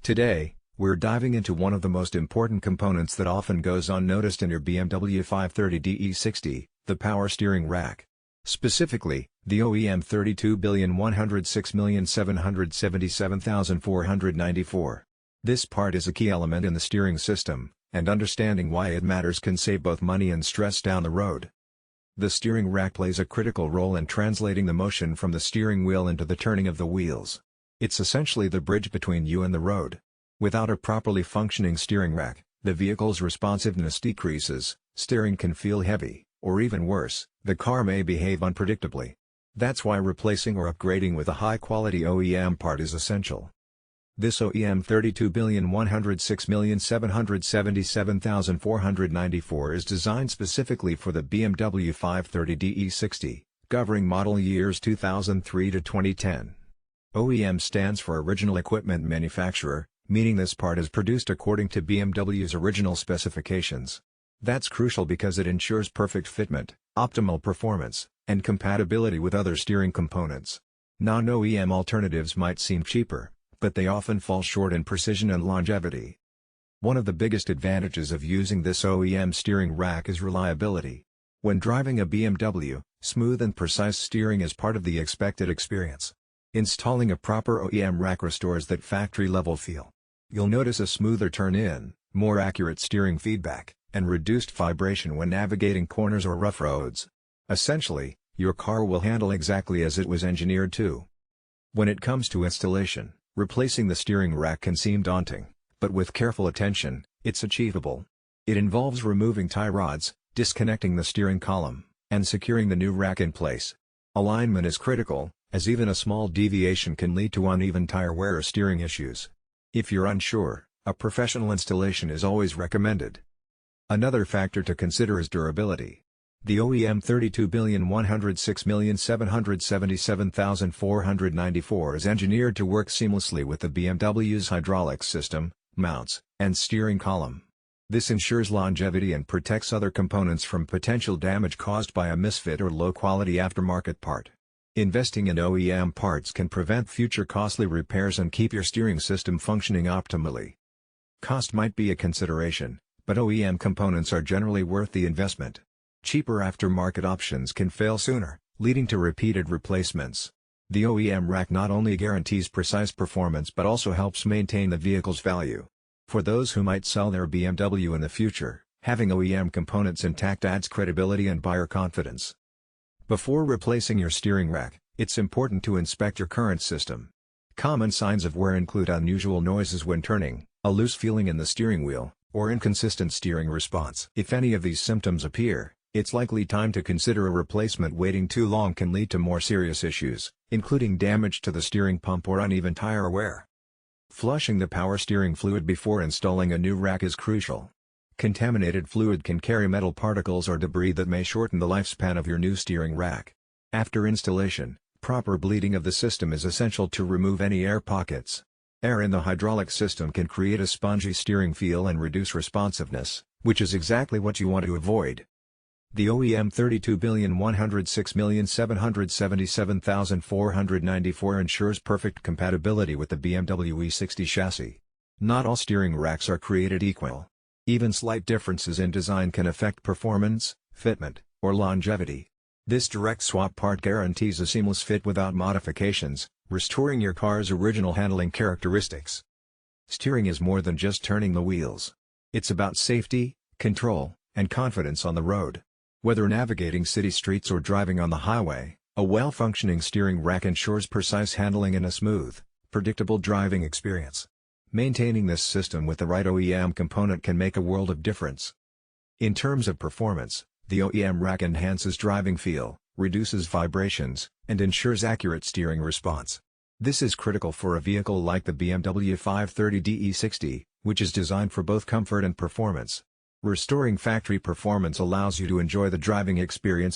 Today, we're diving into one of the most important components that often goes unnoticed in your BMW 530d E60, the power steering rack. Specifically, the OEM 32,106,777,494. This part is a key element in the steering system, and understanding why it matters can save both money and stress down the road. The steering rack plays a critical role in translating the motion from the steering wheel into the turning of the wheels. It's essentially the bridge between you and the road. Without a properly functioning steering rack, the vehicle's responsiveness decreases, steering can feel heavy, or even worse, the car may behave unpredictably. That's why replacing or upgrading with a high-quality OEM part is essential. This OEM 32,106,777,494 is designed specifically for the BMW 530d E60, covering model years 2003 to 2010. OEM stands for Original Equipment Manufacturer, meaning this part is produced according to BMW's original specifications. That's crucial because it ensures perfect fitment, optimal performance, and compatibility with other steering components. Non-OEM alternatives might seem cheaper, but they often fall short in precision and longevity. One of the biggest advantages of using this OEM steering rack is reliability. When driving a BMW, smooth and precise steering is part of the expected experience. Installing a proper OEM rack restores that factory-level feel. You'll notice a smoother turn-in, more accurate steering feedback, and reduced vibration when navigating corners or rough roads. Essentially, your car will handle exactly as it was engineered to. When it comes to installation, replacing the steering rack can seem daunting, but with careful attention, it's achievable. It involves removing tie rods, disconnecting the steering column, and securing the new rack in place. Alignment is critical, as even a small deviation can lead to uneven tire wear or steering issues. If you're unsure, a professional installation is always recommended. Another factor to consider is durability. The OEM 32,106,777,494 is engineered to work seamlessly with the BMW's hydraulics system, mounts, and steering column. This ensures longevity and protects other components from potential damage caused by a misfit or low-quality aftermarket part. Investing in OEM parts can prevent future costly repairs and keep your steering system functioning optimally. Cost might be a consideration, but OEM components are generally worth the investment. Cheaper aftermarket options can fail sooner, leading to repeated replacements. The OEM rack not only guarantees precise performance but also helps maintain the vehicle's value. For those who might sell their BMW in the future, having OEM components intact adds credibility and buyer confidence. Before replacing your steering rack, it's important to inspect your current system. Common signs of wear include unusual noises when turning, a loose feeling in the steering wheel, or inconsistent steering response. If any of these symptoms appear, it's likely time to consider a replacement. Waiting too long can lead to more serious issues, including damage to the steering pump or uneven tire wear. Flushing the power steering fluid before installing a new rack is crucial. Contaminated fluid can carry metal particles or debris that may shorten the lifespan of your new steering rack. After installation, proper bleeding of the system is essential to remove any air pockets. Air in the hydraulic system can create a spongy steering feel and reduce responsiveness, which is exactly what you want to avoid. The OEM 32,106,777,494 ensures perfect compatibility with the BMW E60 chassis. Not all steering racks are created equal. Even slight differences in design can affect performance, fitment, or longevity. This direct swap part guarantees a seamless fit without modifications, restoring your car's original handling characteristics. Steering is more than just turning the wheels. It's about safety, control, and confidence on the road. Whether navigating city streets or driving on the highway, a well-functioning steering rack ensures precise handling and a smooth, predictable driving experience. Maintaining this system with the right OEM component can make a world of difference. In terms of performance, the OEM rack enhances driving feel, reduces vibrations, and ensures accurate steering response. This is critical for a vehicle like the BMW 530d E60, which is designed for both comfort and performance. Restoring factory performance allows you to enjoy the driving experience